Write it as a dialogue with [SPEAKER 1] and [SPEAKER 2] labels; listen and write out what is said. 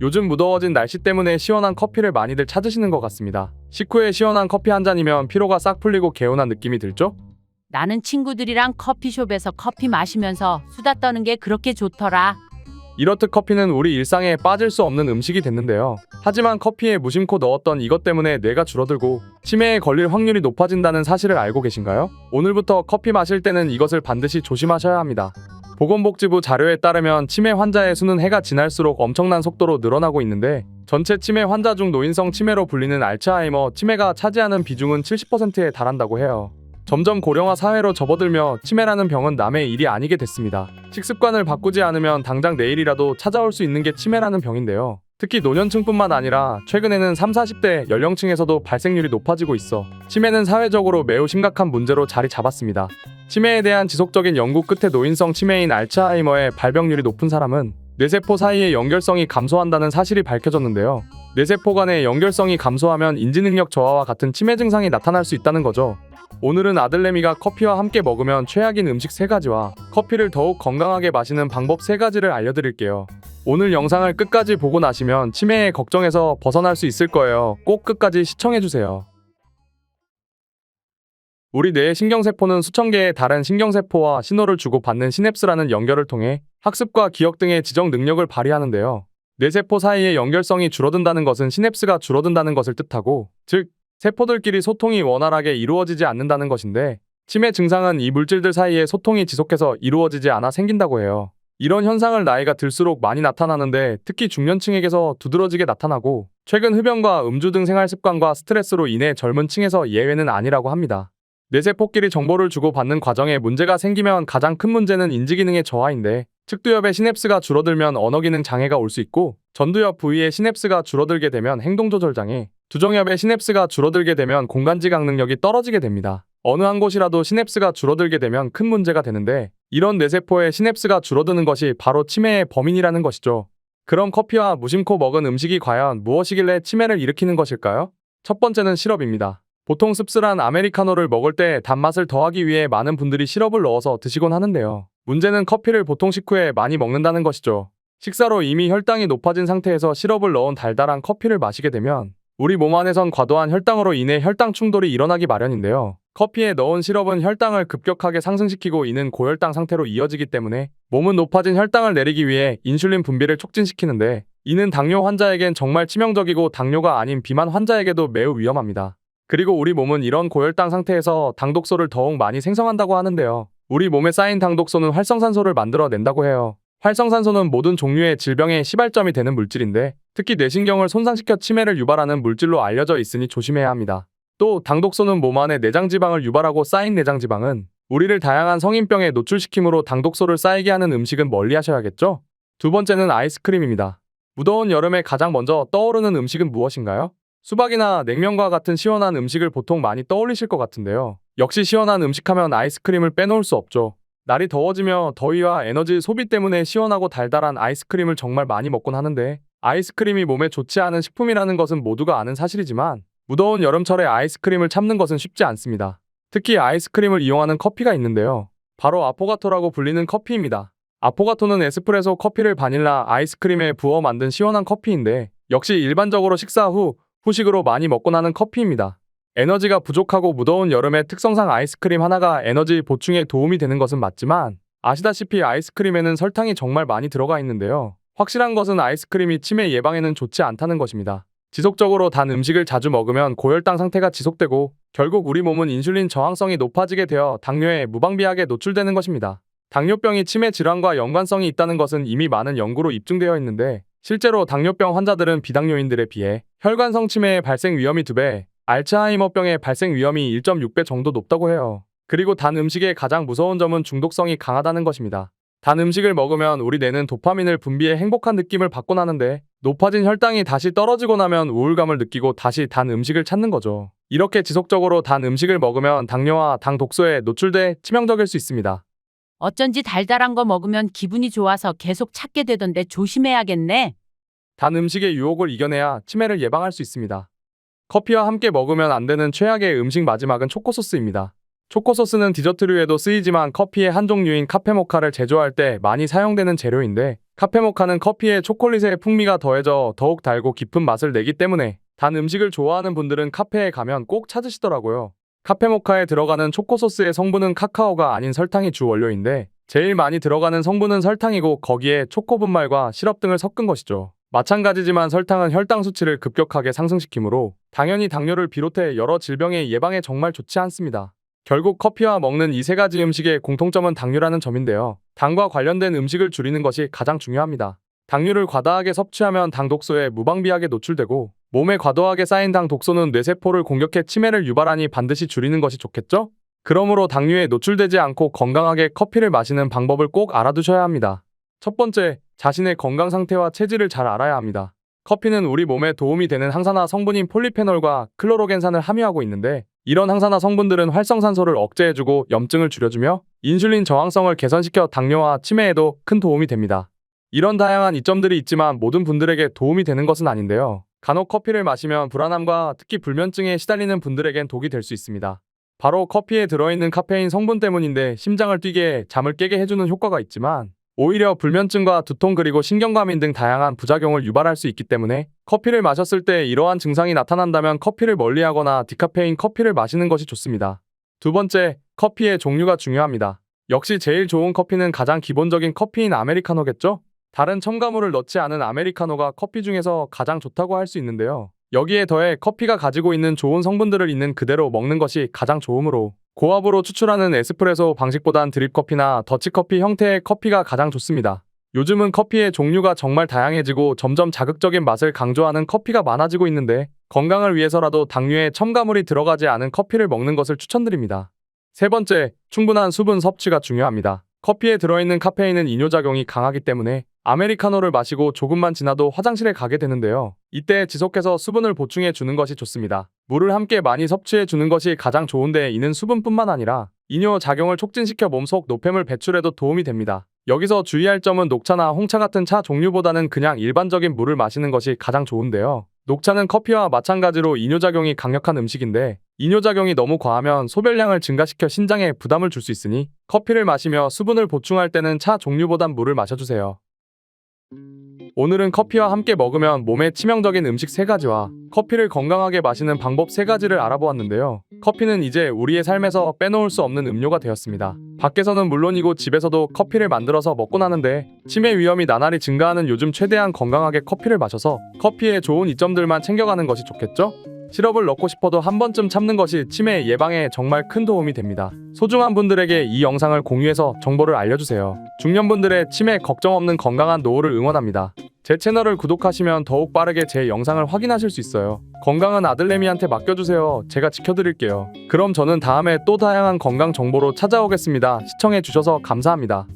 [SPEAKER 1] 요즘 무더워진 날씨 때문에 시원한 커피를 많이들 찾으시는 것 같습니다. 식후에 시원한 커피 한 잔이면 피로가 싹 풀리고 개운한 느낌이 들죠?
[SPEAKER 2] 나는 친구들이랑 커피숍에서 커피 마시면서 수다 떠는 게 그렇게 좋더라.
[SPEAKER 1] 이렇듯 커피는 우리 일상에 빠질 수 없는 음식이 됐는데요. 하지만 커피에 무심코 넣었던 이것 때문에 뇌가 줄어들고 치매에 걸릴 확률이 높아진다는 사실을 알고 계신가요? 오늘부터 커피 마실 때는 이것을 반드시 조심하셔야 합니다. 보건복지부 자료에 따르면 치매 환자의 수는 해가 지날수록 엄청난 속도로 늘어나고 있는데 전체 치매 환자 중 노인성 치매로 불리는 알츠하이머 치매가 차지하는 비중은 70%에 달한다고 해요. 점점 고령화 사회로 접어들며 치매라는 병은 남의 일이 아니게 됐습니다. 식습관을 바꾸지 않으면 당장 내일이라도 찾아올 수 있는 게 치매라는 병인데요. 특히 노년층뿐만 아니라 최근에는 30, 40대 연령층에서도 발생률이 높아지고 있어 치매는 사회적으로 매우 심각한 문제로 자리 잡았습니다. 치매에 대한 지속적인 연구 끝에 노인성 치매인 알츠하이머의 발병률이 높은 사람은 뇌세포 사이의 연결성이 감소한다는 사실이 밝혀졌는데요. 뇌세포 간의 연결성이 감소하면 인지능력 저하와 같은 치매 증상이 나타날 수 있다는 거죠. 오늘은 아들내미가 커피와 함께 먹으면 최악인 음식 3가지와 커피를 더욱 건강하게 마시는 방법 3가지를 알려드릴게요. 오늘 영상을 끝까지 보고 나시면 치매의 걱정에서 벗어날 수 있을 거예요. 꼭 끝까지 시청해주세요. 우리 뇌의 신경세포는 수천 개의 다른 신경세포와 신호를 주고받는 시냅스라는 연결을 통해 학습과 기억 등의 지적 능력을 발휘하는데요. 뇌세포 사이의 연결성이 줄어든다는 것은 시냅스가 줄어든다는 것을 뜻하고, 즉 세포들끼리 소통이 원활하게 이루어지지 않는다는 것인데, 치매 증상은 이 물질들 사이의 소통이 지속해서 이루어지지 않아 생긴다고 해요. 이런 현상을 나이가 들수록 많이 나타나는데 특히 중년층에게서 두드러지게 나타나고 최근 흡연과 음주 등 생활습관과 스트레스로 인해 젊은 층에서 예외는 아니라고 합니다. 뇌세포끼리 정보를 주고받는 과정에 문제가 생기면 가장 큰 문제는 인지기능의 저하인데 측두엽의 시냅스가 줄어들면 언어기능 장애가 올 수 있고 전두엽 부위의 시냅스가 줄어들게 되면 행동조절 장애, 두정엽의 시냅스가 줄어들게 되면 공간지각 능력이 떨어지게 됩니다. 어느 한 곳이라도 시냅스가 줄어들게 되면 큰 문제가 되는데 이런 뇌세포의 시냅스가 줄어드는 것이 바로 치매의 범인이라는 것이죠. 그럼 커피와 무심코 먹은 음식이 과연 무엇이길래 치매를 일으키는 것일까요? 첫 번째는 시럽입니다. 보통 씁쓸한 아메리카노를 먹을 때 단맛을 더하기 위해 많은 분들이 시럽을 넣어서 드시곤 하는데요. 문제는 커피를 보통 식후에 많이 먹는다는 것이죠. 식사로 이미 혈당이 높아진 상태에서 시럽을 넣은 달달한 커피를 마시게 되면 우리 몸 안에선 과도한 혈당으로 인해 혈당 충돌이 일어나기 마련인데요. 커피에 넣은 시럽은 혈당을 급격하게 상승시키고 이는 고혈당 상태로 이어지기 때문에 몸은 높아진 혈당을 내리기 위해 인슐린 분비를 촉진시키는데 이는 당뇨 환자에겐 정말 치명적이고 당뇨가 아닌 비만 환자에게도 매우 위험합니다. 그리고 우리 몸은 이런 고혈당 상태에서 당독소를 더욱 많이 생성한다고 하는데요. 우리 몸에 쌓인 당독소는 활성산소를 만들어낸다고 해요. 활성산소는 모든 종류의 질병의 시발점이 되는 물질인데 특히 뇌신경을 손상시켜 치매를 유발하는 물질로 알려져 있으니 조심해야 합니다. 또 당독소는 몸 안에 내장지방을 유발하고 쌓인 내장지방은 우리를 다양한 성인병에 노출시키므로 당독소를 쌓이게 하는 음식은 멀리 하셔야겠죠? 두 번째는 아이스크림입니다. 무더운 여름에 가장 먼저 떠오르는 음식은 무엇인가요? 수박이나 냉면과 같은 시원한 음식을 보통 많이 떠올리실 것 같은데요. 역시 시원한 음식하면 아이스크림을 빼놓을 수 없죠. 날이 더워지며 더위와 에너지 소비 때문에 시원하고 달달한 아이스크림을 정말 많이 먹곤 하는데 아이스크림이 몸에 좋지 않은 식품이라는 것은 모두가 아는 사실이지만 무더운 여름철에 아이스크림을 참는 것은 쉽지 않습니다. 특히 아이스크림을 이용하는 커피가 있는데요. 바로 아포가토라고 불리는 커피입니다. 아포가토는 에스프레소 커피를 바닐라 아이스크림에 부어 만든 시원한 커피인데 역시 일반적으로 식사 후 후식으로 많이 먹곤 하는 커피입니다. 에너지가 부족하고 무더운 여름의 특성상 아이스크림 하나가 에너지 보충에 도움이 되는 것은 맞지만 아시다시피 아이스크림에는 설탕이 정말 많이 들어가 있는데요. 확실한 것은 아이스크림이 치매 예방에는 좋지 않다는 것입니다. 지속적으로 단 음식을 자주 먹으면 고혈당 상태가 지속되고 결국 우리 몸은 인슐린 저항성이 높아지게 되어 당뇨에 무방비하게 노출되는 것입니다. 당뇨병이 치매 질환과 연관성이 있다는 것은 이미 많은 연구로 입증되어 있는데 실제로 당뇨병 환자들은 비당뇨인들에 비해 혈관성 치매의 발생 위험이 2배, 알츠하이머병의 발생 위험이 1.6배 정도 높다고 해요. 그리고 단 음식의 가장 무서운 점은 중독성이 강하다는 것입니다. 단 음식을 먹으면 우리 뇌는 도파민을 분비해 행복한 느낌을 받곤 하는데 높아진 혈당이 다시 떨어지고 나면 우울감을 느끼고 다시 단 음식을 찾는 거죠. 이렇게 지속적으로 단 음식을 먹으면 당뇨와 당 독소에 노출돼 치명적일 수 있습니다.
[SPEAKER 2] 어쩐지 달달한 거 먹으면 기분이 좋아서 계속 찾게 되던데 조심해야겠네.
[SPEAKER 1] 단 음식의 유혹을 이겨내야 치매를 예방할 수 있습니다. 커피와 함께 먹으면 안 되는 최악의 음식 마지막은 초코소스입니다. 초코소스는 디저트류에도 쓰이지만 커피의 한 종류인 카페모카를 제조할 때 많이 사용되는 재료인데 카페모카는 커피에 초콜릿의 풍미가 더해져 더욱 달고 깊은 맛을 내기 때문에 단 음식을 좋아하는 분들은 카페에 가면 꼭 찾으시더라고요. 카페모카에 들어가는 초코소스의 성분은 카카오가 아닌 설탕이 주 원료인데 제일 많이 들어가는 성분은 설탕이고 거기에 초코 분말과 시럽 등을 섞은 것이죠. 마찬가지지만 설탕은 혈당 수치를 급격하게 상승시키므로 당연히 당뇨를 비롯해 여러 질병의 예방에 정말 좋지 않습니다. 결국 커피와 먹는 이 세 가지 음식의 공통점은 당류라는 점인데요. 당과 관련된 음식을 줄이는 것이 가장 중요합니다. 당류를 과다하게 섭취하면 당 독소에 무방비하게 노출되고 몸에 과도하게 쌓인 당 독소는 뇌세포를 공격해 치매를 유발하니 반드시 줄이는 것이 좋겠죠? 그러므로 당류에 노출되지 않고 건강하게 커피를 마시는 방법을 꼭 알아두셔야 합니다. 첫 번째, 자신의 건강 상태와 체질을 잘 알아야 합니다. 커피는 우리 몸에 도움이 되는 항산화 성분인 폴리페놀과 클로로겐산을 함유하고 있는데 이런 항산화 성분들은 활성산소를 억제해주고 염증을 줄여주며 인슐린 저항성을 개선시켜 당뇨와 치매에도 큰 도움이 됩니다. 이런 다양한 이점들이 있지만 모든 분들에게 도움이 되는 것은 아닌데요. 간혹 커피를 마시면 불안함과 특히 불면증에 시달리는 분들에겐 독이 될 수 있습니다. 바로 커피에 들어있는 카페인 성분 때문인데 심장을 뛰게 해 잠을 깨게 해주는 효과가 있지만 오히려 불면증과 두통 그리고 신경과민 등 다양한 부작용을 유발할 수 있기 때문에 커피를 마셨을 때 이러한 증상이 나타난다면 커피를 멀리하거나 디카페인 커피를 마시는 것이 좋습니다. 두 번째, 커피의 종류가 중요합니다. 역시 제일 좋은 커피는 가장 기본적인 커피인 아메리카노겠죠? 다른 첨가물을 넣지 않은 아메리카노가 커피 중에서 가장 좋다고 할 수 있는데요. 여기에 더해 커피가 가지고 있는 좋은 성분들을 있는 그대로 먹는 것이 가장 좋으므로 고압으로 추출하는 에스프레소 방식보단 드립커피나 더치커피 형태의 커피가 가장 좋습니다. 요즘은 커피의 종류가 정말 다양해지고 점점 자극적인 맛을 강조하는 커피가 많아지고 있는데 건강을 위해서라도 당류에 첨가물이 들어가지 않은 커피를 먹는 것을 추천드립니다. 세 번째, 충분한 수분 섭취가 중요합니다. 커피에 들어있는 카페인은 이뇨작용이 강하기 때문에 아메리카노를 마시고 조금만 지나도 화장실에 가게 되는데요. 이때 지속해서 수분을 보충해 주는 것이 좋습니다. 물을 함께 많이 섭취해 주는 것이 가장 좋은데 이는 수분뿐만 아니라 이뇨 작용을 촉진시켜 몸속 노폐물 배출에도 도움이 됩니다. 여기서 주의할 점은 녹차나 홍차 같은 차 종류보다는 그냥 일반적인 물을 마시는 것이 가장 좋은데요. 녹차는 커피와 마찬가지로 이뇨작용이 강력한 음식인데 이뇨작용이 너무 과하면 소변량을 증가시켜 신장에 부담을 줄 수 있으니 커피를 마시며 수분을 보충할 때는 차 종류보단 물을 마셔주세요. 오늘은 커피와 함께 먹으면 몸에 치명적인 음식 3가지와 커피를 건강하게 마시는 방법 3가지를 알아보았는데요. 커피는 이제 우리의 삶에서 빼놓을 수 없는 음료가 되었습니다. 밖에서는 물론이고 집에서도 커피를 만들어서 먹곤 하는데 치매 위험이 나날이 증가하는 요즘 최대한 건강하게 커피를 마셔서 커피의 좋은 이점들만 챙겨가는 것이 좋겠죠? 시럽을 넣고 싶어도 한 번쯤 참는 것이 치매 예방에 정말 큰 도움이 됩니다. 소중한 분들에게 이 영상을 공유해서 정보를 알려주세요. 중년분들의 치매 걱정 없는 건강한 노후를 응원합니다. 제 채널을 구독하시면 더욱 빠르게 제 영상을 확인하실 수 있어요. 건강은 아들내미한테 맡겨주세요. 제가 지켜드릴게요. 그럼 저는 다음에 또 다양한 건강 정보로 찾아오겠습니다. 시청해주셔서 감사합니다.